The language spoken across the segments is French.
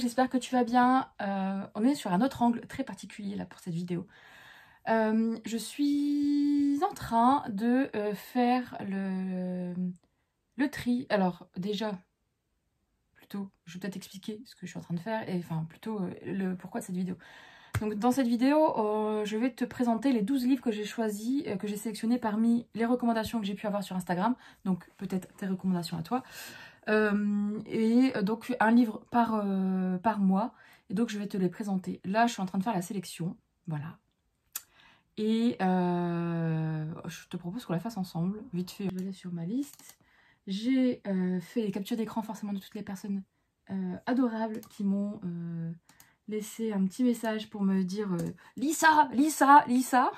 j'espère que tu vas bien. On est sur un autre angle très particulier là pour cette vidéo. Je suis en train de faire le tri. Alors déjà, plutôt, je vais peut-être expliquer ce que je suis en train de faire et enfin plutôt le pourquoi de cette vidéo. Donc dans cette vidéo, je vais te présenter les 12 livres que j'ai choisis, que j'ai sélectionnés parmi les recommandations que j'ai pu avoir sur Instagram. Donc peut-être tes recommandations à toi. Donc un livre par mois. Et donc je vais te les présenter. Là, je suis en train de faire la sélection. Voilà. Et je te propose qu'on la fasse ensemble. Vite fait, je vais aller sur ma liste. J'ai fait les captures d'écran forcément de toutes les personnes adorables qui m'ont laissé un petit message pour me dire Lisa, Lisa, Lisa.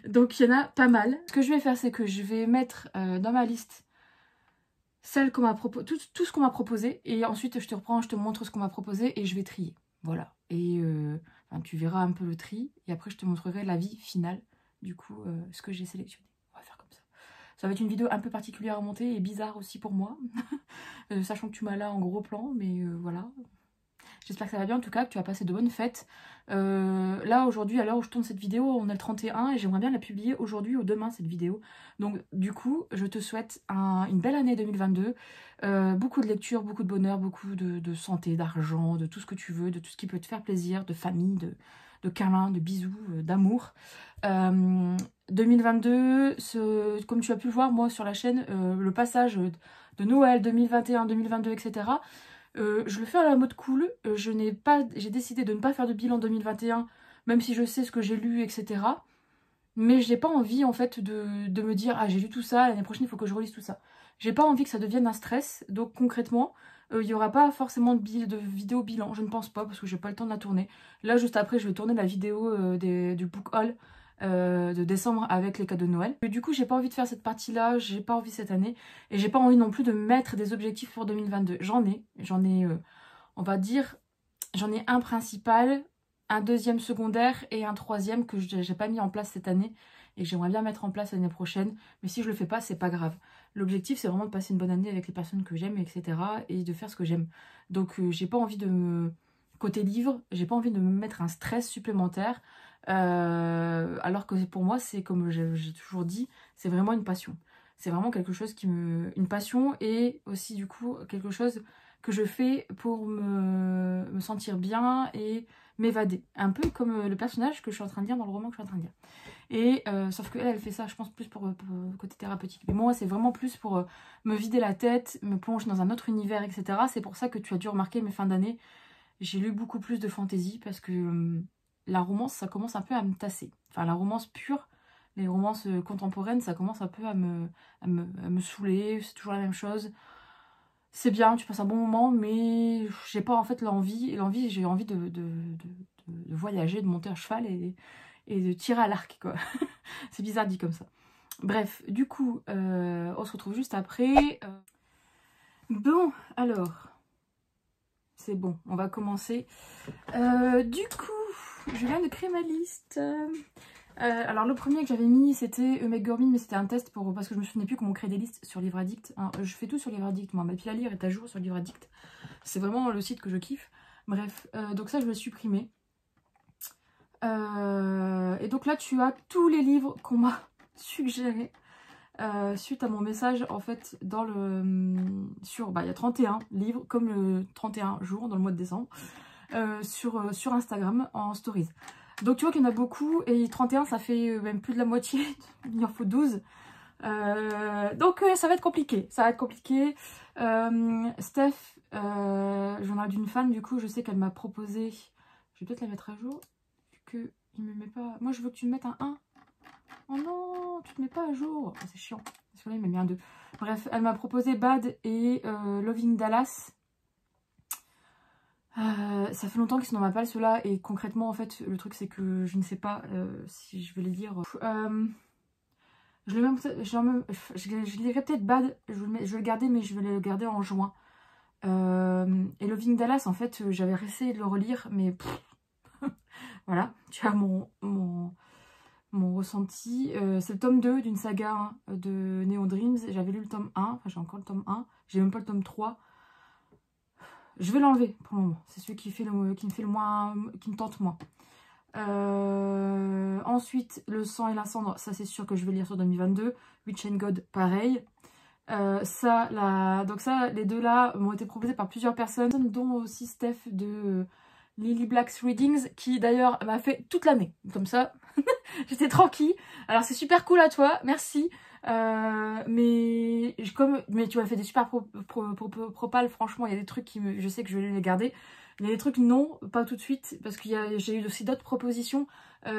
Donc il y en a pas mal. Ce que je vais faire, c'est que je vais mettre dans ma liste celle qu'on m'a proposé, tout ce qu'on m'a proposé, et ensuite je te reprends, je te montre ce qu'on m'a proposé et je vais trier. Voilà. Et tu verras un peu le tri, et après je te montrerai l'avis final, du coup, ce que j'ai sélectionné. On va faire comme ça. Ça va être une vidéo un peu particulière à monter et bizarre aussi pour moi, sachant que tu m'as là en gros plan, mais voilà. J'espère que ça va bien, en tout cas, que tu as passé de bonnes fêtes. Là, aujourd'hui, à l'heure où je tourne cette vidéo, on est le 31 et j'aimerais bien la publier aujourd'hui ou demain, cette vidéo. Donc, du coup, je te souhaite une belle année 2022. Beaucoup de lecture, beaucoup de bonheur, beaucoup de santé, d'argent, de tout ce que tu veux, de tout ce qui peut te faire plaisir, de famille, de câlins, de bisous, d'amour. 2022, comme tu as pu voir, moi, sur la chaîne, le passage de Noël 2021, 2022, etc., je le fais à la mode cool. J'ai décidé de ne pas faire de bilan 2021, même si je sais ce que j'ai lu, etc. Mais j'ai pas envie en fait de me dire ah j'ai lu tout ça, l'année prochaine il faut que je relise tout ça. J'ai pas envie que ça devienne un stress. Donc concrètement, il y aura pas forcément de vidéo bilan. Je ne pense pas parce que j'ai pas le temps de la tourner. Là juste après je vais tourner la vidéo du book haul de décembre avec les cadeaux de Noël. Et du coup j'ai pas envie de faire cette partie là, j'ai pas envie cette année et j'ai pas envie non plus de mettre des objectifs pour 2022. J'en ai on va dire j'en ai un principal, un deuxième secondaire et un troisième que j'ai pas mis en place cette année et que j'aimerais bien mettre en place l'année prochaine. Mais si je le fais pas, c'est pas grave. L'objectif c'est vraiment de passer une bonne année avec les personnes que j'aime, etc. et de faire ce que j'aime. Donc j'ai pas envie de me... Côté livre, j'ai pas envie de me mettre un stress supplémentaire. Alors que pour moi, c'est comme j'ai toujours dit, c'est vraiment une passion. C'est vraiment quelque chose qui me... Une passion et aussi du coup quelque chose que je fais pour me sentir bien et m'évader. Un peu comme le personnage que je suis en train de lire dans le roman que je suis en train de lire. Et sauf qu'elle, elle fait ça, je pense, plus pour côté thérapeutique. Mais moi, c'est vraiment plus pour me vider la tête, me plonger dans un autre univers, etc. C'est pour ça que tu as dû remarquer mes fins d'année. J'ai lu beaucoup plus de fantaisie parce que la romance, ça commence un peu à me tasser. Enfin, la romance pure, les romances contemporaines, ça commence un peu à me saouler. C'est toujours la même chose. C'est bien, tu passes un bon moment, mais j'ai pas en fait l'envie. Et l'envie, j'ai envie de voyager, de monter à cheval et de tirer à l'arc, quoi. C'est bizarre dit comme ça. Bref, du coup, on se retrouve juste après. Bon, alors... C'est bon, on va commencer. Du coup, je viens de créer ma liste. Alors le premier que j'avais mis, c'était Make Girl Me, mais c'était un test parce que je me souvenais plus comment créer des listes sur Livre Addict. Alors, je fais tout sur Livre Addict, moi. Ma pile à lire est à jour sur Livre Addict. C'est vraiment le site que je kiffe. Bref, donc ça, je vais supprimer. Et donc là, tu as tous les livres qu'on m'a suggérés. Suite à mon message en fait dans il y a 31 livres comme le 31 jours dans le mois de décembre sur Instagram en stories. Donc tu vois qu'il y en a beaucoup et 31 ça fait même plus de la moitié, il en faut 12. Donc ça va être compliqué, Steph, j'en ai d'une fan, du coup je sais qu'elle m'a proposé, je vais peut-être la mettre à jour, vu que il me met pas, moi je veux que tu me mettes un 1. Oh non, tu te mets pas à jour. Oh, c'est chiant. Parce que là, il m'a mis un 2. Bref, elle m'a proposé Bad et Loving Dallas. Ça fait longtemps qu'ils sont dans ma palle, ceux-là. Et concrètement, en fait, le truc, c'est que je ne sais pas si je vais les lire. Je lirai peut-être Bad. Je vais le garder, mais je vais le garder en juin. Et Loving Dallas, en fait, j'avais essayé de le relire, mais... voilà, tu as mon ressenti. C'est le tome 2 d'une saga de Neon Dreams. J'avais lu le tome 1, enfin j'ai encore le tome 1. J'ai même pas le tome 3. Je vais l'enlever pour le moment. C'est celui qui me fait le moins, qui me tente moins. Ensuite, Le sang et la cendre, ça c'est sûr que je vais lire sur 2022. Witch and God, pareil. Donc ça, les deux là m'ont été proposés par plusieurs personnes, dont aussi Steph de Lily Black's Readings, qui d'ailleurs m'a fait toute l'année. Comme ça, j'étais tranquille. Alors c'est super cool à toi, merci. Mais tu m'as fait des super propales, franchement, il y a des trucs je sais que je vais les garder. Il y a des trucs non, pas tout de suite, parce que j'ai eu aussi d'autres propositions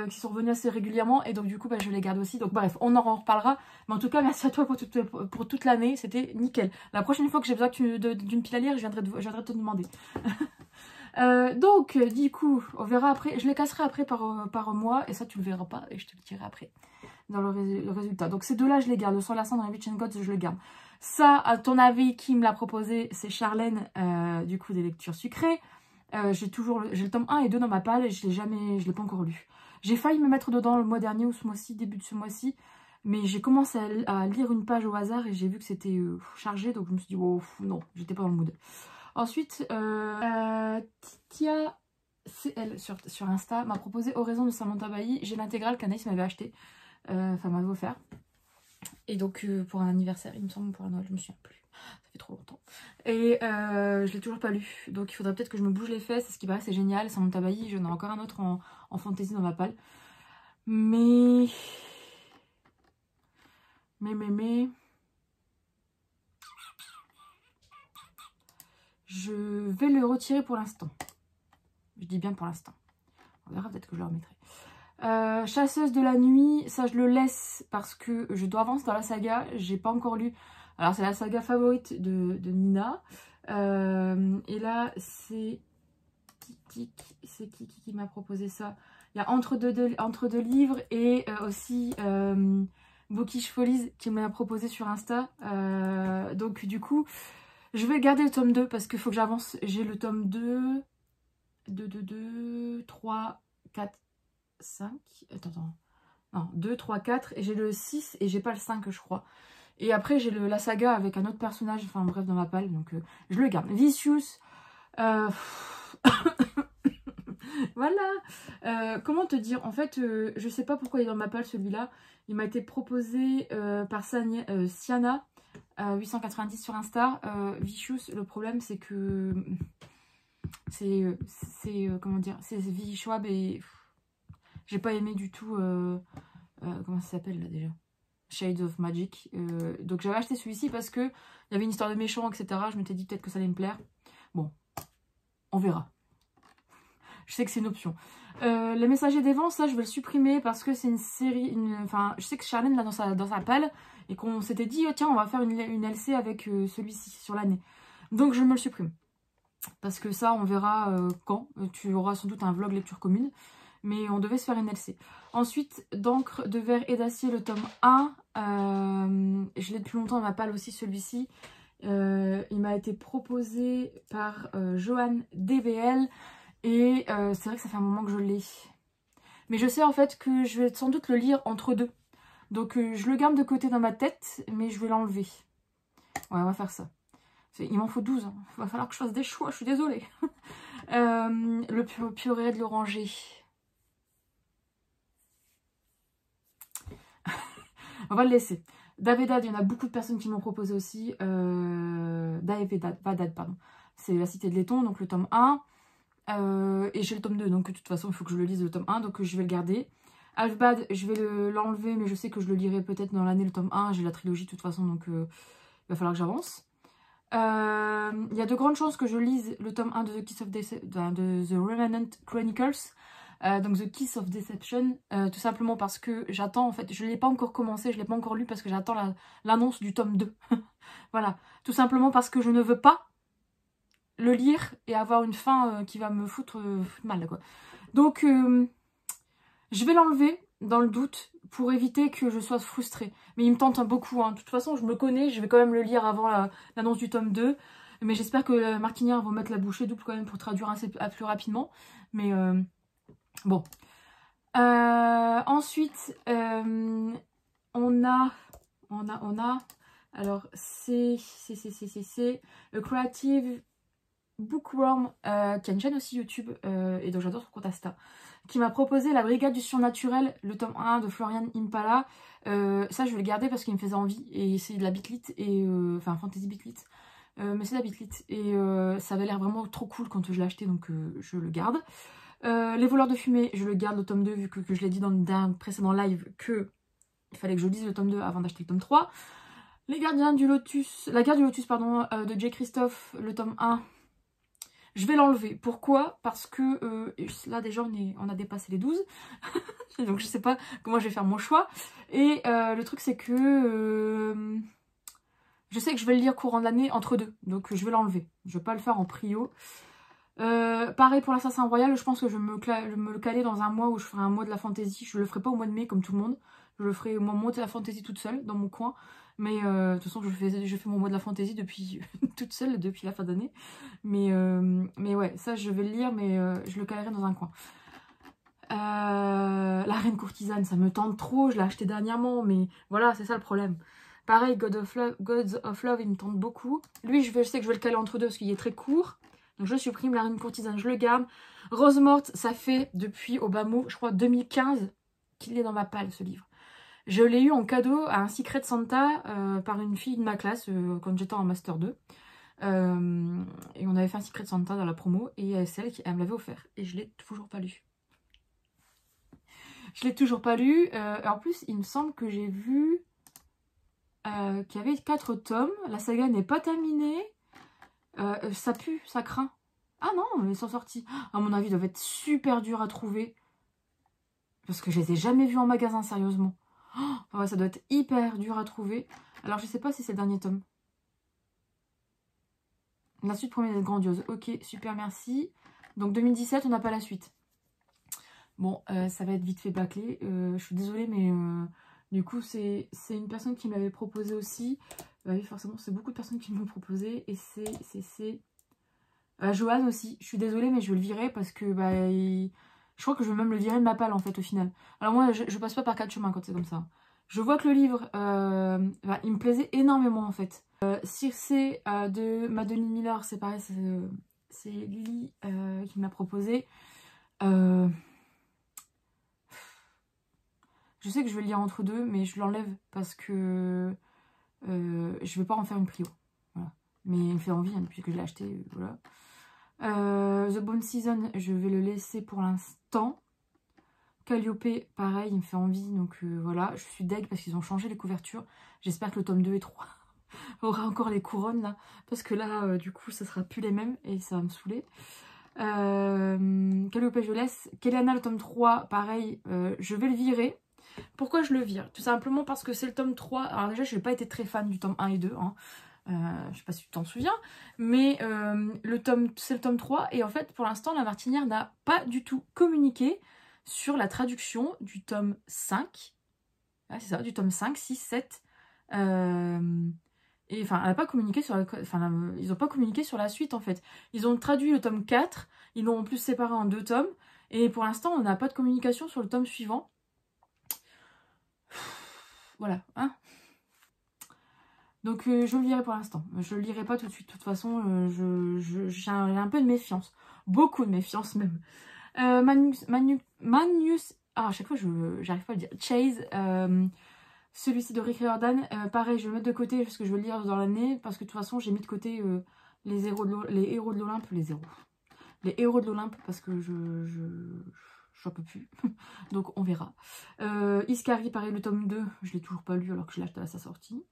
qui sont revenues assez régulièrement, et donc du coup je les garde aussi. Donc bref, on en reparlera. Mais en tout cas, merci à toi pour toute l'année, c'était nickel. La prochaine fois que j'ai besoin d'une pile à lire, je viendrai te demander. Donc du coup, on verra après, je les casserai après par mois, et ça tu le verras pas, et je te le dirai après dans le résultat. Donc ces deux-là, je les garde. Le Sang, la cendre et Witch and God, je le garde. Ça, à ton avis, qui me l'a proposé? C'est Charlène, du coup, des lectures sucrées. J'ai le tome 1 et 2 dans ma palle, et je l'ai pas encore lu. J'ai failli me mettre dedans le mois dernier ou ce mois-ci, début de ce mois-ci, mais j'ai commencé à lire une page au hasard et j'ai vu que c'était chargé, donc je me suis dit, oh non, j'étais pas dans le mood. Ensuite, Titia CL sur Insta m'a proposé Oraison de Samantha Bailly. J'ai l'intégrale qu'Anaïs m'avait acheté, enfin m'avait offert. Et donc pour un anniversaire, il me semble, pour un Noël, je me souviens plus. Ça fait trop longtemps. Et je l'ai toujours pas lu. Donc il faudrait peut-être que je me bouge les fesses. Ce qui paraît, c'est génial. Samantha Bailly, j'en ai encore un autre en fantasy dans ma palle. Mais... Je vais le retirer pour l'instant. Je dis bien pour l'instant. On verra, peut-être que je le remettrai. Chasseuse de la nuit, ça je le laisse parce que je dois avancer dans la saga. J'ai pas encore lu. Alors c'est la saga favorite de Nina. Et là c'est qui m'a proposé ça? Il y a entre deux livres et aussi Bookish Follies qui m'a proposé sur Insta. Donc du coup je vais garder le tome 2 parce qu'il faut que j'avance. J'ai le tome 2, 3, 4, 5. Attends. Non, 2, 3, 4. Et j'ai le 6 et j'ai pas le 5, je crois. Et après, j'ai la saga avec un autre personnage. Enfin, bref, dans ma palle. Donc, je le garde. Vicious. Voilà. Comment te dire? En fait, je sais pas pourquoi il est dans ma palle, celui-là. Il m'a été proposé par Siana. 890 sur Insta. Vicious, le problème, c'est que... comment dire, c'est V. Schwab et j'ai pas aimé du tout comment ça s'appelle là déjà, Shades of Magic. Donc j'avais acheté celui-ci parce que il y avait une histoire de méchant, etc. Je m'étais dit peut-être que ça allait me plaire. Bon, on verra. Je sais que c'est une option. Les Messagers des Vents, ça je vais le supprimer parce que c'est une série, enfin je sais que Charlène l'a dans sa palle et qu'on s'était dit tiens on va faire une LC avec celui-ci sur l'année. Donc je me le supprime. Parce que ça, on verra quand. Tu auras sans doute un vlog lecture commune. Mais on devait se faire une LC. Ensuite, d'encre de verre et d'acier, le tome 1. Je l'ai depuis longtemps dans ma palle aussi, celui-ci. Il m'a été proposé par Joanne DBL. Et c'est vrai que ça fait un moment que je l'ai. Mais je sais en fait que je vais sans doute le lire entre deux. Donc je le garde de côté dans ma tête, mais je vais l'enlever. Ouais, on va faire ça. Il m'en faut 12. Hein. Il va falloir que je fasse des choix, je suis désolée. Le purée de l'oranger. On va le laisser. Davedad, il y en a beaucoup de personnes qui m'ont proposé aussi. Davedad, pardon. C'est La Cité de Laiton, donc le tome 1. Et j'ai le tome 2, donc de toute façon, il faut que je le lise le tome 1, donc je vais le garder. Alfbad, je vais l'enlever, mais je sais que je le lirai peut-être dans l'année, le tome 1. J'ai la trilogie de toute façon, donc il va falloir que j'avance. Il y a de grandes chances que je lise le tome 1 de The Revenant Chronicles, donc The Kiss of Deception, tout simplement parce que j'attends, en fait, je ne l'ai pas encore commencé, je ne l'ai pas encore lu parce que j'attends l'annonce du tome 2. Voilà, tout simplement parce que je ne veux pas le lire et avoir une fin qui va me foutre mal, quoi. Donc, je vais l'enlever dans le doute pour éviter que je sois frustrée. Mais il me tente beaucoup, hein. De toute façon, je me connais, je vais quand même le lire avant l'annonce du tome 2. Mais j'espère que Martinière va mettre la bouchée double quand même pour traduire plus rapidement. Mais bon. Ensuite, on a... Alors, c'est le Creative Bookworm, qui a une chaîne aussi YouTube, et donc j'adore son compte Insta, qui m'a proposé La Brigade du Surnaturel, le tome 1 de Florian Impala. Ça, je vais le garder parce qu'il me faisait envie, et c'est de la bitlit, et enfin fantasy bitlit, mais c'est de la bitlit, et ça avait l'air vraiment trop cool quand je l'ai acheté, donc je le garde. Les voleurs de fumée, je le garde le tome 2, vu que je l'ai dit dans un précédent live, que il fallait que je lise le tome 2 avant d'acheter le tome 3. Les gardiens du Lotus, la guerre du Lotus, pardon, de J. Christophe, le tome 1, je vais l'enlever. Pourquoi? Parce que là déjà on a dépassé les 12. Donc je sais pas comment je vais faire mon choix. Et le truc c'est que je sais que je vais le lire courant de l'année entre deux. Donc je vais l'enlever. Je vais pas le faire en prio. Pareil pour l'Assassin Royal, je pense que je vais me le caler dans un mois où je ferai un mois de la fantasy. Je le ferai pas au mois de mai comme tout le monde. Je le ferai au mois de la fantasy toute seule dans mon coin. Mais de toute façon, je fais mon mois de la fantasy depuis toute seule depuis la fin d'année. Mais ouais, ça je vais le lire, mais je le calerai dans un coin. La Reine Courtisane, ça me tente trop. Je l'ai acheté dernièrement, mais voilà, c'est ça le problème. Pareil, Gods of Love, il me tente beaucoup. Lui, je sais que je vais le caler entre deux parce qu'il est très court. Donc je supprime. La Reine Courtisane, je le garde. Rose Morte, ça fait depuis au bas mot, je crois 2015, qu'il est dans ma palle ce livre. Je l'ai eu en cadeau à un Secret Santa par une fille de ma classe quand j'étais en Master 2. Et on avait fait un Secret Santa dans la promo et c'est elle qui me l'avait offert. Et je l'ai toujours pas lu. Je l'ai toujours pas lu. En plus, il me semble que j'ai vu qu'il y avait 4 tomes. La saga n'est pas terminée. Ça pue, ça craint. Ah non, ils sont sortis. À mon avis, ils doivent être super durs à trouver. Parce que je les ai jamais vus en magasin, sérieusement. Oh, ouais, ça doit être hyper dur à trouver. Alors, je sais pas si c'est le dernier tome. La suite promet d'être grandiose. Ok, super, merci. Donc, 2017, on n'a pas la suite. Bon, ça va être vite fait bâclé. Je suis désolée, mais du coup, c'est une personne qui me l'avait proposé aussi. Oui, forcément, c'est beaucoup de personnes qui me l'ont proposé. Et c'est Johan aussi. Je suis désolée, mais je vais le virer parce que je crois que je vais même le virer de ma palle, en fait, au final. Alors moi, je passe pas par 4 chemins quand c'est comme ça. Je vois que le livre, il me plaisait énormément, en fait. Circe de Madeline Miller, c'est pareil, c'est Lily qui m'a proposé. Je sais que je vais le lire entre deux, mais je l'enlève parce que je vais pas en faire une prio. Voilà. Mais il me fait envie hein, depuis que je l'ai acheté. Voilà. The Bone Season, je vais le laisser pour l'instant. Calliope, pareil, il me fait envie. Donc voilà, je suis deg parce qu'ils ont changé les couvertures. J'espère que le tome 2 et 3 aura encore les couronnes là. Parce que là, du coup, ça sera plus les mêmes et ça va me saouler. Calliope, je laisse. Kellyanna, le tome 3, pareil, je vais le virer. Pourquoi je le vire? Tout simplement parce que c'est le tome 3. Alors déjà, je n'ai pas été très fan du tome 1 et 2. Hein. Je sais pas si tu t'en souviens. Mais c'est le tome 3. Et en fait, pour l'instant, la Martinière n'a pas du tout communiqué sur la traduction du tome 5. Ah, c'est ça, du tome 5, 6, 7. Et enfin, elle n'a pas communiqué sur ils n'ont pas communiqué sur la suite en fait. Ils ont traduit le tome 4. Ils l'ont en plus séparé en 2 tomes. Et pour l'instant, on n'a pas de communication sur le tome suivant. Voilà, hein. Donc je le lirai pour l'instant. Je le lirai pas tout de suite. De toute façon, j'ai un peu de méfiance. Beaucoup de méfiance même. Manius... Ah, à chaque fois, j'arrive pas à le dire. Chase. Celui-ci de Rick Riordan. Pareil, je vais le mettre de côté parce que je veux le lire dans l'année. Parce que de toute façon, j'ai mis de côté les héros de l'Olympe. Les héros de l'Olympe parce que j'en peux plus. Donc on verra. Iskari, pareil, le tome 2, je l'ai toujours pas lu alors que je l'ai acheté à sa sortie.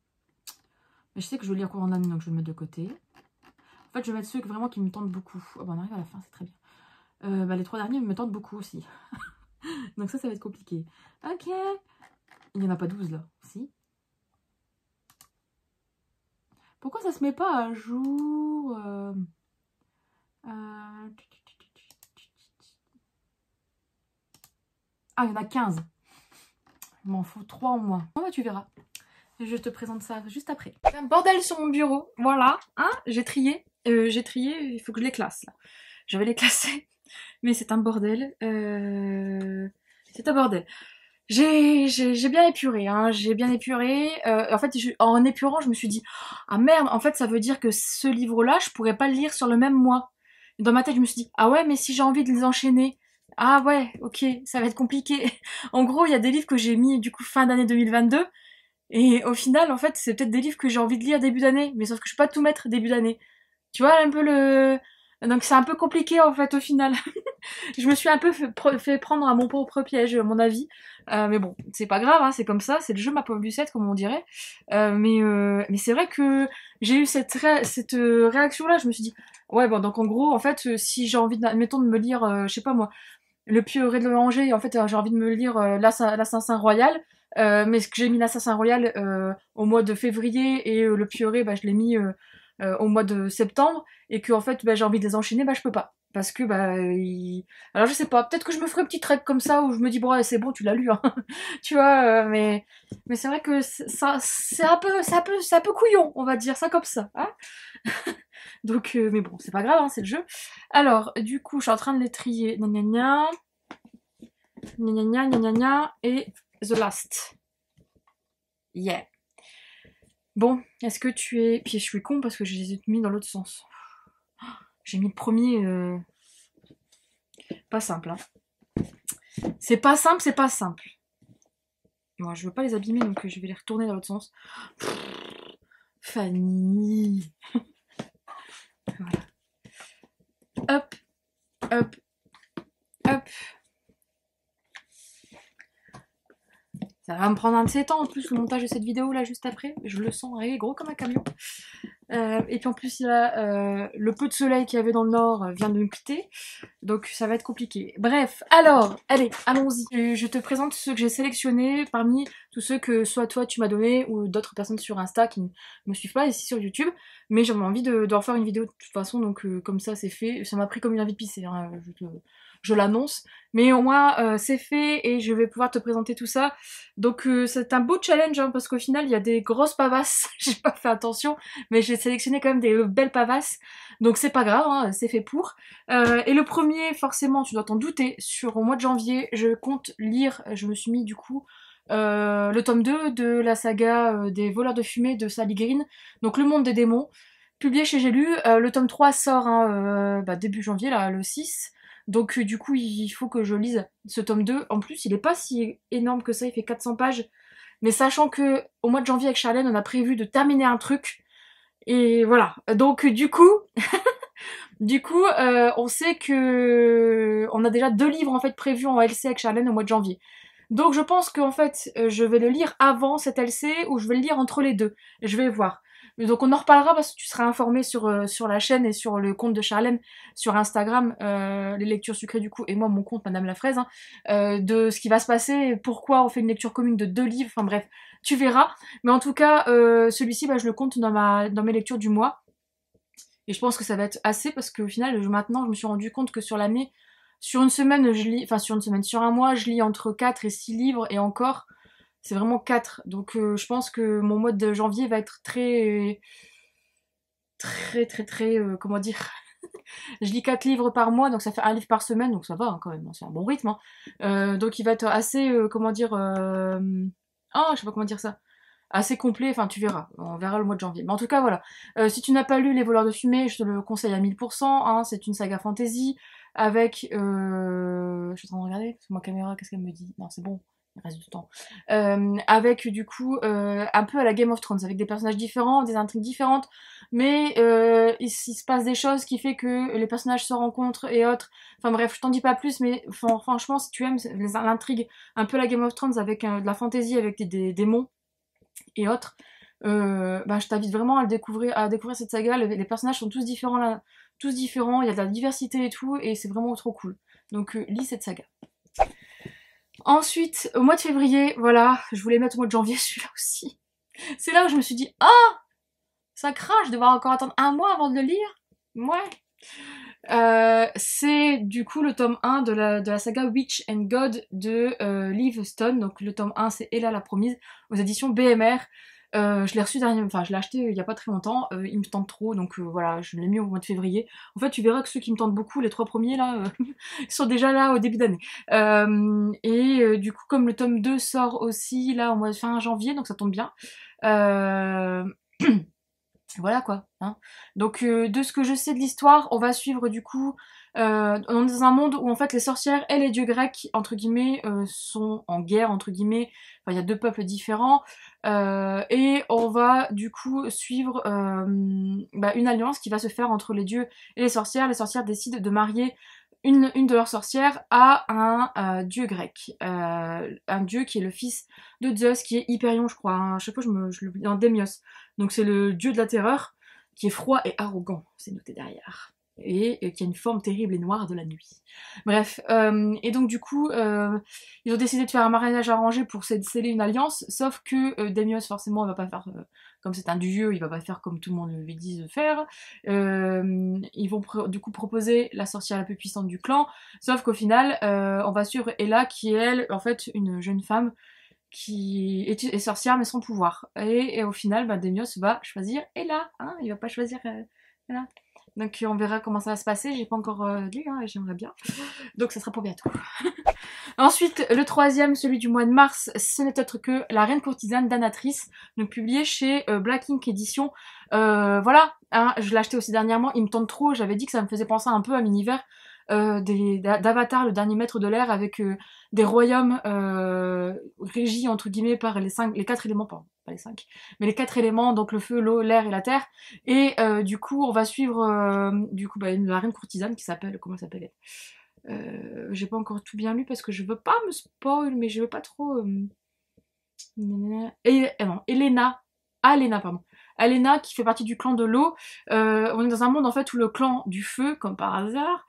Mais je sais que je vais lire courant d'année, donc je vais le mettre de côté. En fait, je vais mettre ceux vraiment qui me tentent beaucoup. Oh, bah, on arrive à la fin, c'est très bien. Les 3 derniers me tentent beaucoup aussi. Donc ça va être compliqué. Ok. Il n'y en a pas 12 là, si. Pourquoi ça se met pas à jour Ah, il y en a 15. Il m'en faut 3 en moins. Bon, bah, tu verras. Je te présente ça juste après. J'ai un bordel sur mon bureau. Voilà. Hein, j'ai trié. Il faut que je les classe. Là. Je vais les classer. Mais c'est un bordel. C'est un bordel. J'ai bien épuré. Hein, j'ai bien épuré. En fait, en épurant, je me suis dit ah merde, en fait, ça veut dire que ce livre-là, je pourrais pas le lire sur le même mois. Dans ma tête, je me suis dit, ah ouais, mais si j'ai envie de les enchaîner, ah ouais, ok, ça va être compliqué. En gros, il y a des livres que j'ai mis du coup fin d'année 2022, et au final, en fait, c'est peut-être des livres que j'ai envie de lire début d'année, mais sauf que je peux pas tout mettre début d'année. Tu vois un peu le... Donc c'est un peu compliqué en fait au final. Je me suis un peu fait prendre à mon propre piège, à mon avis. Mais bon, c'est pas grave, hein, c'est comme ça, c'est le jeu ma pauvre Lucette, comme on dirait. Mais c'est vrai que j'ai eu cette réaction-là, je me suis dit, ouais, bon, donc en gros, en fait, si j'ai envie, admettons, de me lire, je sais pas moi, Le Prieuré de l'Oranger, en fait, j'ai envie de me lire l'Assassin Royal, mais ce que j'ai mis l'Assassin Royal au mois de février, et le Prieuré, bah, je l'ai mis au mois de septembre, et que en fait bah, j'ai envie de les enchaîner, bah je peux pas. Parce que alors je sais pas, peut-être que je me ferai une petite règle comme ça où je me dis bon ouais, c'est bon, tu l'as lu, hein. Tu vois, mais c'est vrai que ça c'est un peu couillon, on va dire ça comme ça, hein. Donc mais bon, c'est pas grave, hein, c'est le jeu. Alors du coup, je suis en train de les trier, gna gna gna, gna gna gna gna gna, et The Last. Yeah. Bon, est-ce que tu es... Puis je suis con parce que je les ai mis dans l'autre sens. J'ai mis le premier... Pas simple, hein. C'est pas simple, c'est pas simple. Moi, je veux pas les abîmer, donc je vais les retourner dans l'autre sens. Fanny. Voilà. Hop, hop, hop. Ça va me prendre un de ces temps, en plus, le montage de cette vidéo, là, juste après. Je le sens, il est gros comme un camion. Et puis en plus, il y a le peu de soleil qu'il y avait dans le nord vient de me quitter. Donc ça va être compliqué. Bref, alors, allez, allons-y. Je te présente ceux que j'ai sélectionnés parmi tous ceux que soit toi tu m'as donné ou d'autres personnes sur Insta qui ne me suivent pas ici sur YouTube. Mais j'avais envie de refaire une vidéo de toute façon, donc comme ça c'est fait. Ça m'a pris comme une envie de pisser, hein, je l'annonce. Mais au moins c'est fait et je vais pouvoir te présenter tout ça. Donc c'est un beau challenge hein, parce qu'au final il y a des grosses pavasses. J'ai pas fait attention, mais j'ai sélectionné quand même des belles pavasses. Donc c'est pas grave, hein, c'est fait pour. Et le premier, forcément, tu dois t'en douter, au mois de janvier, je compte lire, je me suis mis du coup le tome 2 de la saga des voleurs de fumée de Sally Green, donc Le Monde des démons, publié chez J'ai lu. Le tome 3 sort hein, début janvier, là, le 6. Donc du coup, il faut que je lise ce tome 2. En plus, il est pas si énorme que ça, il fait 400 pages. Mais sachant que au mois de janvier avec Charlène, on a prévu de terminer un truc. Et voilà. Donc du coup, on sait que on a déjà 2 livres en fait prévus en LC avec Charlène au mois de janvier. Donc je pense qu'en fait, je vais le lire avant cet LC ou je vais le lire entre les deux. Je vais voir. Donc on en reparlera parce que tu seras informé sur la chaîne et sur le compte de Charlène sur Instagram, les lectures sucrées du coup, et moi mon compte Madame la Fraise, hein, de ce qui va se passer, pourquoi on fait une lecture commune de 2 livres, enfin bref, tu verras. Mais en tout cas, celui-ci, je le compte dans mes lectures du mois. Et je pense que ça va être assez parce qu'au final, maintenant, je me suis rendu compte que sur l'année, sur une semaine, je lis, enfin sur une semaine, sur un mois, je lis entre 4 et 6 livres et encore, c'est vraiment 4. Donc je pense que mon mois de janvier va être très, comment dire, je lis 4 livres par mois, donc ça fait un livre par semaine, donc ça va hein, quand même, c'est un bon rythme, hein. Donc il va être assez, comment dire, je sais pas comment dire ça, assez complet, enfin tu verras, on verra le mois de janvier. Mais en tout cas voilà, si tu n'as pas lu Les Voleurs de Fumée, je te le conseille à 1000%, hein, c'est une saga fantasy, avec, je suis en train de regarder, parce que ma caméra, qu'est-ce qu'elle me dit? Non c'est bon, il reste du temps. Avec du coup, un peu à la Game of Thrones, avec des personnages différents, des intrigues différentes, mais il se passe des choses qui fait que les personnages se rencontrent et autres. Enfin bref, je t'en dis pas plus, mais franchement, si tu aimes l'intrigue un peu la Game of Thrones avec de la fantasy, avec des démons, et autres, je t'invite vraiment à découvrir cette saga. Les personnages sont tous différents là, tous différents, il y a de la diversité et tout, et c'est vraiment trop cool. Donc lis cette saga. Ensuite, au mois de février, voilà, je voulais mettre au mois de janvier celui-là aussi. C'est là où je me suis dit, ah, ça craint, je vais devoir encore attendre un mois avant de le lire. Ouais. C'est du coup le tome 1 de la saga Witch and God de Liv Stone. Donc le tome 1 c'est Ella la promise aux éditions BMR. Je l'ai reçu je l'ai acheté il y a pas très longtemps, il me tente trop, donc voilà, je l'ai mis au mois de février. En fait, tu verras que ceux qui me tentent beaucoup, les 3 premiers là, sont déjà là au début d'année. Du coup, comme le tome 2 sort aussi là au mois de fin janvier, donc ça tombe bien. Voilà quoi. Hein. Donc de ce que je sais de l'histoire, on va suivre du coup on est dans un monde où en fait les sorcières et les dieux grecs entre guillemets sont en guerre entre guillemets. Enfin il y a deux peuples différents et on va du coup suivre une alliance qui va se faire entre les dieux et les sorcières. Les sorcières décident de marier une de leurs sorcières à un dieu grec, un dieu qui est le fils de Zeus, qui est Hyperion, je crois. Hein. À chaque fois, je le dans Démios. Donc c'est le dieu de la terreur, qui est froid et arrogant, c'est noté derrière. Et qui a une forme terrible et noire de la nuit. Bref, et donc du coup, ils ont décidé de faire un mariage arrangé pour sceller une alliance, sauf que Démios, forcément, il va pas faire, comme c'est un dieu, il va pas faire comme tout le monde lui dit de faire. Ils vont du coup proposer la sorcière la plus puissante du clan, sauf qu'au final, on va suivre Ella, qui est elle, en fait, une jeune femme qui est sorcière mais sans pouvoir. Et au final, Démios va choisir Ella, hein, il va pas choisir Ella. Donc on verra comment ça va se passer, j'ai pas encore lu, hein, et j'aimerais bien. Donc ça sera pour bientôt. Ensuite, le troisième, celui du mois de mars, ce n'est autre que La Reine Courtisane d'Anatrice, donc publié chez Black Ink Edition. Voilà, hein, je l'ai acheté aussi dernièrement, il me tente trop, j'avais dit que ça me faisait penser un peu à l'univers d'Avatar, le dernier maître de l'air, avec des royaumes régis entre guillemets par les quatre éléments, pardon, pas les cinq, mais les quatre éléments, donc le feu, l'eau, l'air et la terre. Et du coup, on va suivre la reine courtisane qui s'appelle, comment elle s'appelle j'ai pas encore tout bien lu parce que je veux pas me spoil, mais je veux pas trop. Non, Alena, pardon. Alena qui fait partie du clan de l'eau. On est dans un monde en fait où le clan du feu, comme par hasard,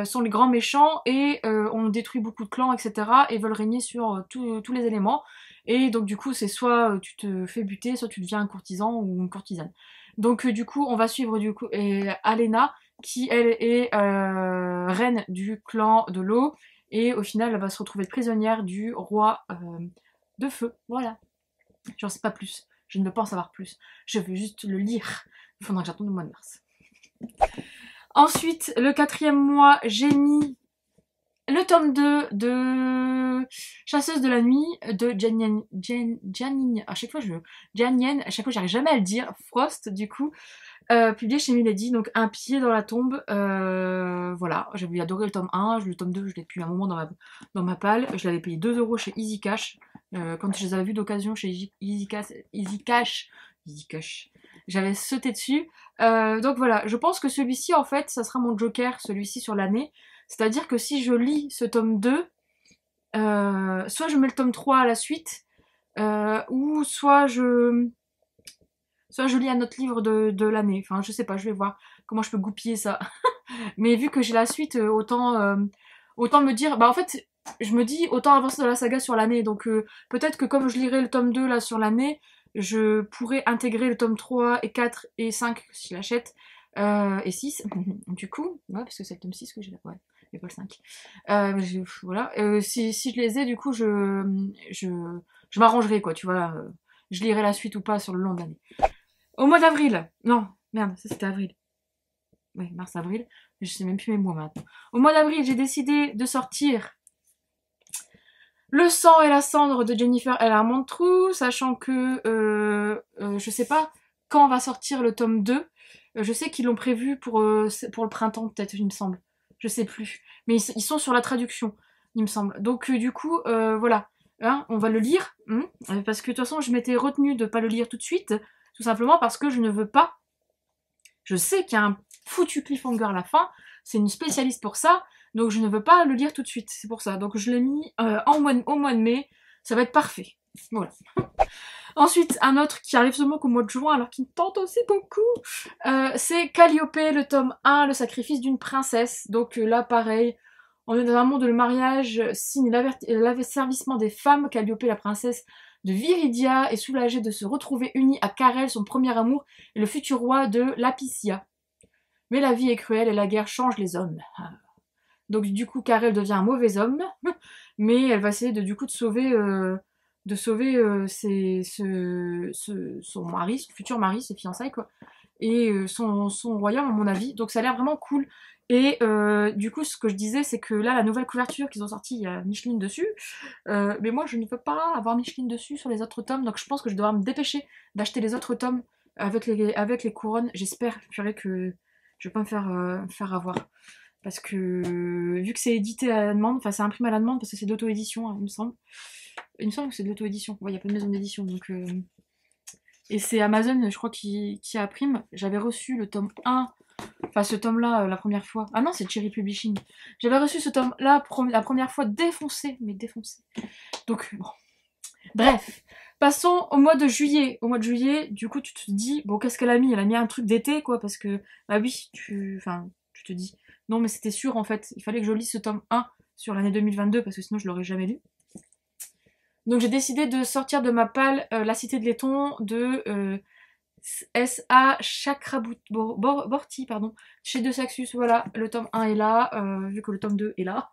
sont les grands méchants et on détruit beaucoup de clans, etc. et veulent régner sur tous les éléments. Et donc du coup c'est soit tu te fais buter, soit tu deviens un courtisan ou une courtisane. Donc du coup on va suivre du coup Alena qui elle est reine du clan de l'eau et au final elle va se retrouver prisonnière du roi de feu. Voilà. J'en sais pas plus. Je ne veux pas en savoir plus. Je veux juste le lire. Il faudra que j'attende le mois de mars. Ensuite, le quatrième mois, j'ai mis le tome 2 de Chasseuse de la nuit de Janine. À chaque fois, j'arrive jamais à le dire. Frost, du coup. Publié chez Milady, donc Un pied dans la tombe. Voilà, j'avais adoré le tome 1, le tome 2, je l'ai depuis un moment dans ma palle. Je l'avais payé 2 € chez Easy Cash. Quand je les avais vus d'occasion chez Easy Cash, j'avais sauté dessus. Donc voilà, je pense que celui-ci, en fait, ça sera mon joker, celui-ci sur l'année. C'est-à-dire que si je lis ce tome 2, soit je mets le tome 3 à la suite, ou soit je lis un autre livre de l'année. Enfin, je sais pas, je vais voir comment je peux goupiller ça. Mais vu que j'ai la suite, autant me dire... Bah en fait, je me dis, autant avancer dans la saga sur l'année. Donc peut-être que comme je lirai le tome 2 là sur l'année, je pourrais intégrer le tome 3 et 4 et 5 si je l'achète. Et 6. Du coup, ouais, parce que c'est le tome 6 que j'ai là. Ouais, mais pas le 5. Voilà. Si je les ai, du coup, je m'arrangerai, quoi, tu vois. Je lirai la suite ou pas sur le long de l'année. Au mois d'avril. Non, merde, ça c'était avril. Ouais, mars-avril. Je sais même plus mes mois maintenant. Au mois d'avril, j'ai décidé de sortir Le sang et la cendre de Jennifer L. Armentrout, sachant que je sais pas quand va sortir le tome 2. Je sais qu'ils l'ont prévu pour le printemps, peut-être, il me semble. Je sais plus. Mais ils sont sur la traduction, il me semble. Donc du coup, voilà. Hein, on va le lire. Parce que de toute façon, je m'étais retenue de pas le lire tout de suite. Tout simplement parce que je ne veux pas. Je sais qu'il y a un foutu cliffhanger à la fin. C'est une spécialiste pour ça. Donc je ne veux pas le lire tout de suite. C'est pour ça. Donc je l'ai mis au mois de mai. Ça va être parfait. Voilà. Ensuite, un autre qui arrive seulement qu'au mois de juin, alors qu'il me tente aussi beaucoup, c'est Calliope, le tome 1, le sacrifice d'une princesse. Donc là, pareil, on est dans un monde où le mariage signe l'asservissement des femmes. Calliope, la princesse de Viridia, est soulagée de se retrouver unie à Carel, son premier amour, et le futur roi de Lapicia. Mais la vie est cruelle et la guerre change les hommes. Donc du coup, Carel devient un mauvais homme, mais elle va essayer de sauver son mari, son futur mari, ses fiançailles, quoi. Et son royaume, à mon avis. Donc ça a l'air vraiment cool. Et du coup, ce que je disais, c'est que là, la nouvelle couverture qu'ils ont sortie, il y a Micheline dessus. Mais moi, je ne peux pas avoir Micheline dessus sur les autres tomes. Donc je pense que je dois me dépêcher d'acheter les autres tomes avec les couronnes. J'espère, purée, que je vais pas me faire avoir. Parce que vu que c'est édité à la demande, enfin c'est imprimé à la demande parce que c'est d'auto-édition, hein, il me semble. Il me semble que c'est de l'auto-édition. Ouais, il n'y a pas de maison d'édition. Donc, et c'est Amazon, je crois, qui imprime. J'avais reçu le tome 1, enfin ce tome-là, la première fois. Ah non, c'est Cherry Publishing. J'avais reçu ce tome-là la première fois défoncé, mais défoncé. Donc, bon. Bref, passons au mois de juillet. Au mois de juillet, du coup, tu te dis, bon, qu'est-ce qu'elle a mis? Elle a mis un truc d'été, quoi, parce que, bah oui, enfin, tu te dis, non, mais c'était sûr, en fait, il fallait que je lise ce tome 1 sur l'année 2022, parce que sinon, je l'aurais jamais lu. Donc, j'ai décidé de sortir de ma palle La Cité de Laiton de S.A. Chakraborty, pardon, chez De Saxus. Voilà, le tome 1 est là, vu que le tome 2 est là.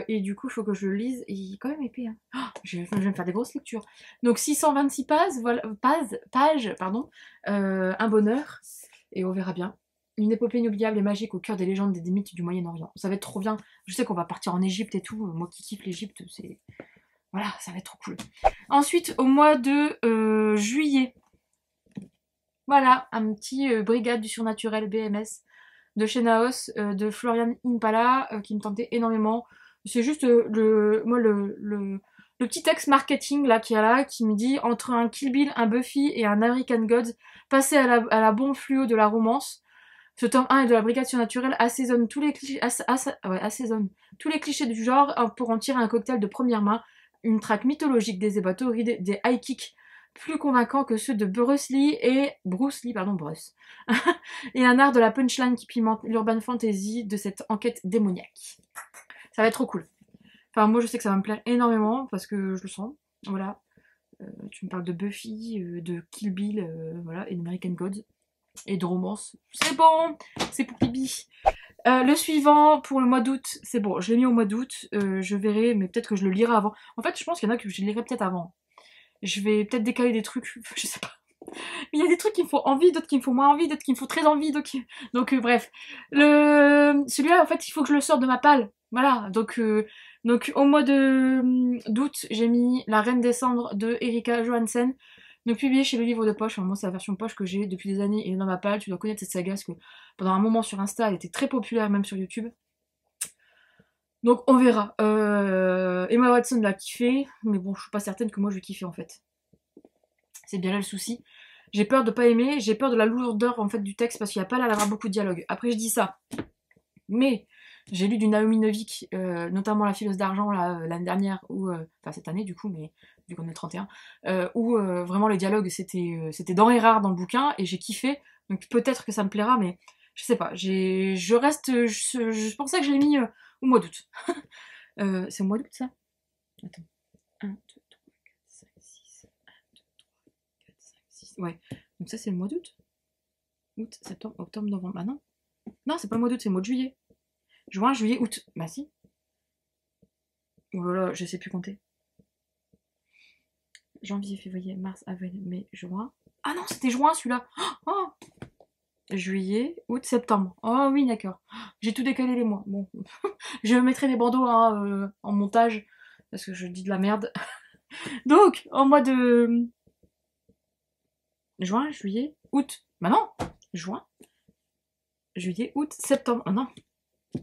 Et du coup, il faut que je le lise. Et il est quand même épais. Hein. Oh, je vais me faire des grosses lectures. Donc 626 pages, voilà, pardon. Un bonheur. Et on verra bien. Une épopée inoubliable et magique au cœur des légendes et des mythes du Moyen-Orient. Ça va être trop bien. Je sais qu'on va partir en Égypte et tout. Moi qui kiffe l'Égypte, c'est... Voilà, ça va être trop cool. Ensuite, au mois de juillet, voilà, un petit Brigade du surnaturel BMS de chez Naos, de Florian Impala, qui me tentait énormément. C'est juste le petit texte marketing là qu'il y a là, qui me dit entre un Kill Bill, un Buffy et un American Gods, passé à la bombe fluo de la romance. Ce tome 1 de la Brigade surnaturelle assaisonne tous les clichés, assaisonne tous les clichés du genre pour en tirer un cocktail de première main, une traque mythologique des ébatories, des high kicks plus convaincants que ceux de Bruce Lee, et un art de la punchline qui pimente l'urban fantasy de cette enquête démoniaque. Ça va être trop cool. Enfin, moi je sais que ça va me plaire énormément parce que je le sens. Voilà. Tu me parles de Buffy, de Kill Bill, voilà, et d'American Gods, et de romance. C'est bon, c'est pour Bibi. Le suivant, pour le mois d'août, c'est bon, je l'ai mis au mois d'août, je verrai, mais peut-être que je le lirai avant. En fait, je pense qu'il y en a que je lirai peut-être avant. Je vais peut-être décaler des trucs, je sais pas. Mais il y a des trucs qui me font envie, d'autres qui me font moins envie, d'autres qui me font très envie, donc bref. Celui-là, en fait, il faut que je le sorte de ma palle. Voilà, donc au mois d'août, j'ai mis La Reine des Cendres de Erika Johansen, donc publié chez le livre de poche. Enfin, moi, c'est la version poche que j'ai depuis des années et dans ma palle. Tu dois connaître cette saga parce que pendant un moment sur Insta, elle était très populaire, même sur YouTube. Donc on verra. Emma Watson l'a kiffé, mais bon, je suis pas certaine que moi je vais kiffer en fait. C'est bien là le souci. J'ai peur de pas aimer, j'ai peur de la lourdeur en fait du texte parce qu'il n'y a pas l'air d'avoir beaucoup de dialogue. Après je dis ça, mais j'ai lu du Naomi Novik, notamment La Fileuse d'argent l'année dernière, enfin cette année du coup, mais vu qu'on est le 31, où vraiment les dialogues c'était denrées rares dans le bouquin et j'ai kiffé. Donc peut-être que ça me plaira, mais je sais pas. Je pensais que je l'ai mis au mois d'août. C'est au mois d'août ça? Attends. 1, 2, 3, 4, 5, 6. 1, 2, 3, 4, 5, 6. Ouais. Donc ça c'est le mois d'août. Août, septembre, octobre, novembre. Ah non. Non, c'est pas le mois d'août, c'est le mois de juillet. Juin, juillet, août. Bah si. Oh là là, je sais plus compter. Janvier, février, mars, avril, mai, juin. Ah non, c'était juin celui-là. Oh, juillet, août, septembre. Oh oui, d'accord. J'ai tout décalé les mois. Bon. Je mettrai des bandeaux hein, en montage parce que je dis de la merde. Donc, en mois de juin, juillet, août. Bah non, juin, juillet, août, septembre. Ah non,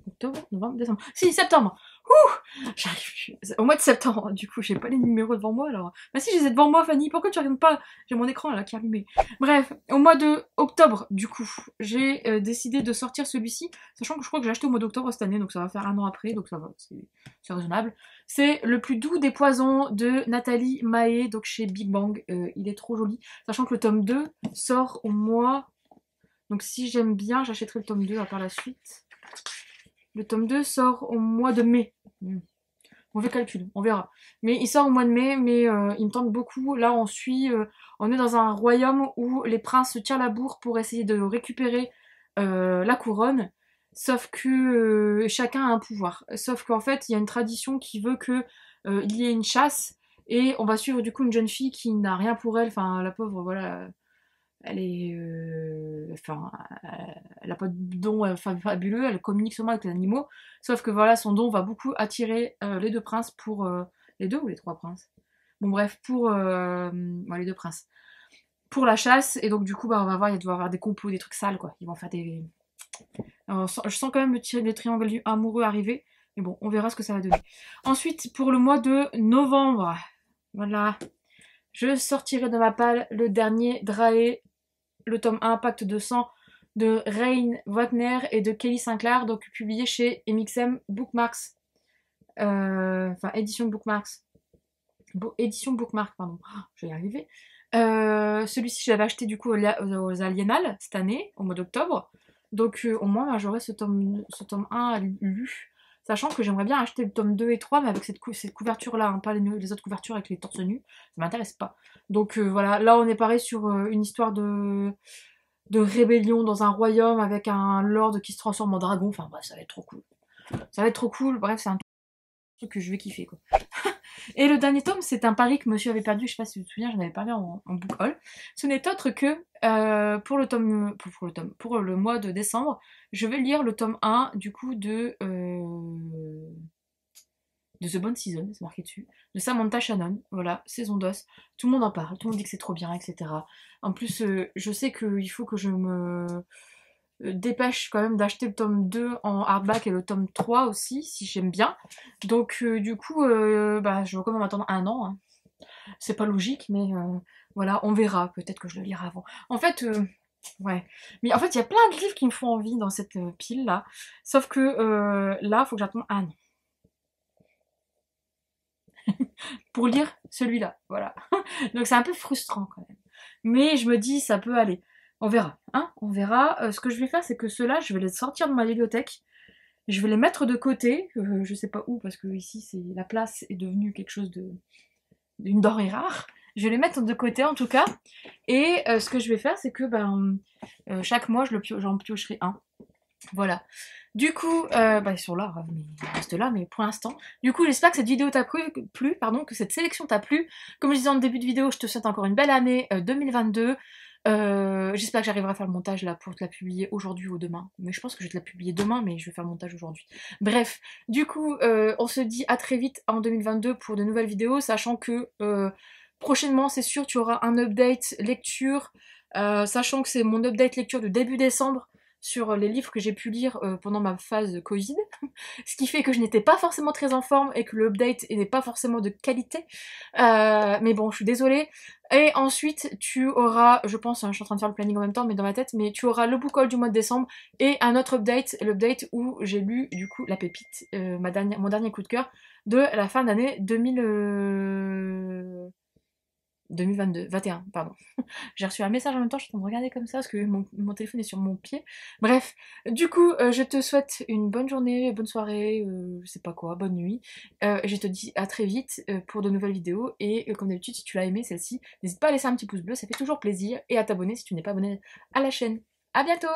octobre, novembre, décembre. Si, septembre. Ouh, j'arrive. Au mois de septembre, du coup, j'ai pas les numéros devant moi alors. Bah si, j'ai devant moi, Fanny. Pourquoi tu regardes pas? J'ai mon écran là qui est allumé. Bref, au mois de octobre, du coup, j'ai décidé de sortir celui-ci, sachant que je crois que j'ai acheté au mois d'octobre cette année, donc ça va faire un an après, donc ça va, c'est raisonnable. C'est Le plus doux des poisons de Nathalie Mahé, donc chez Big Bang. Il est trop joli, sachant que le tome 2 sort au mois. Donc si j'aime bien, j'achèterai le tome 2 par la suite. Le tome 2 sort au mois de mai. On fait calcul, on verra. Mais il sort au mois de mai, mais il me tente beaucoup. Là, on est dans un royaume où les princes se tirent la bourre pour essayer de récupérer la couronne. Sauf que chacun a un pouvoir. Sauf qu'en fait, il y a une tradition qui veut que il y ait une chasse. Et on va suivre du coup une jeune fille qui n'a rien pour elle. Enfin, la pauvre, voilà, elle est, enfin, elle a pas de don fabuleux, elle communique seulement avec les animaux, sauf que voilà, son don va beaucoup attirer les deux princes pour, les deux ou les trois princes? Bon bref, pour, ouais, les deux princes. pour la chasse. Et donc du coup, bah, on va voir, il doit y avoir des complots, des trucs sales, quoi. Ils vont faire des... je sens quand même le triangle du amoureux arriver. Mais bon, on verra ce que ça va donner. Ensuite, pour le mois de novembre, voilà, je sortirai de ma palle le dernier Drae, le tome 1, Pacte de sang, de Rain Wagner et de Kelly Sinclair, donc publié chez MXM Bookmarks. Enfin, édition Bookmarks. Édition Bookmark, pardon. Oh, je vais y arriver. Celui-ci, je l'avais acheté du coup aux Aliénales cette année, au mois d'octobre. Donc au moins, bah, j'aurai ce tome 1 lu. Sachant que j'aimerais bien acheter le tome 2 et 3, mais avec cette couverture-là, hein, pas les autres couvertures avec les torse nus. Ça m'intéresse pas. Donc voilà, là on est pareil sur une histoire de rébellion dans un royaume avec un lord qui se transforme en dragon. Enfin bref, ça va être trop cool. Ça va être trop cool. Bref, c'est un truc que je vais kiffer, quoi. Et le dernier tome, c'est un pari que monsieur avait perdu, je sais pas si tu te souviens, j'en avais parlé en book haul. Ce n'est autre que pour le mois de décembre, je vais lire le tome 1 du coup de The Bone Season, c'est marqué dessus, de Samantha Shannon, voilà, saison d'os. Tout le monde en parle, tout le monde dit que c'est trop bien, etc. En plus, je sais qu'il faut que je me dépêche quand même d'acheter le tome 2 en hardback et le tome 3 aussi, si j'aime bien. Donc du coup, bah, je vais quand même attendre un an. Hein. C'est pas logique, mais voilà, on verra. Peut-être que je le lirai avant. En fait, ouais. Mais en fait, il y a plein de livres qui me font envie dans cette pile-là. Sauf que là, il faut que j'attende un an. Pour lire celui-là, voilà. Donc c'est un peu frustrant quand même. Mais je me dis, ça peut aller. On verra, hein, on verra. Ce que je vais faire, c'est que ceux-là, je vais les sortir de ma bibliothèque. Je vais les mettre de côté, je sais pas où, parce que ici, la place est devenue quelque chose d'une denrée rare. Je vais les mettre de côté en tout cas. Et ce que je vais faire, c'est que chaque mois, j'en piocherai un. Voilà. Du coup, ils sont là, mais ils restent là, mais pour l'instant. Du coup, j'espère que cette vidéo t'a plu, pardon, que cette sélection t'a plu. Comme je disais en début de vidéo, je te souhaite encore une belle année 2022. J'espère que j'arriverai à faire le montage là pour te la publier aujourd'hui ou demain. Mais je pense que je vais te la publier demain, mais je vais faire le montage aujourd'hui. Bref, du coup, on se dit à très vite en 2022 pour de nouvelles vidéos, sachant que prochainement, c'est sûr, tu auras un update lecture, sachant que c'est mon update lecture de début décembre sur les livres que j'ai pu lire pendant ma phase Covid, ce qui fait que je n'étais pas forcément très en forme et que le update n'est pas forcément de qualité, mais bon, je suis désolée. Et ensuite, tu auras, je pense, hein, je suis en train de faire le planning en même temps, mais dans ma tête, mais tu auras le book haul du mois de décembre et un autre update, l'update où j'ai lu, du coup, La Pépite, mon dernier coup de cœur de la fin d'année 2022, 21, pardon. J'ai reçu un message en même temps, je suis en train de regarder comme ça parce que mon téléphone est sur mon pied. Bref, du coup, je te souhaite une bonne journée, bonne soirée, je sais pas quoi, bonne nuit. Je te dis à très vite pour de nouvelles vidéos. Et comme d'habitude, si tu l'as aimé celle-ci, n'hésite pas à laisser un petit pouce bleu, ça fait toujours plaisir. Et à t'abonner si tu n'es pas abonné à la chaîne. À bientôt!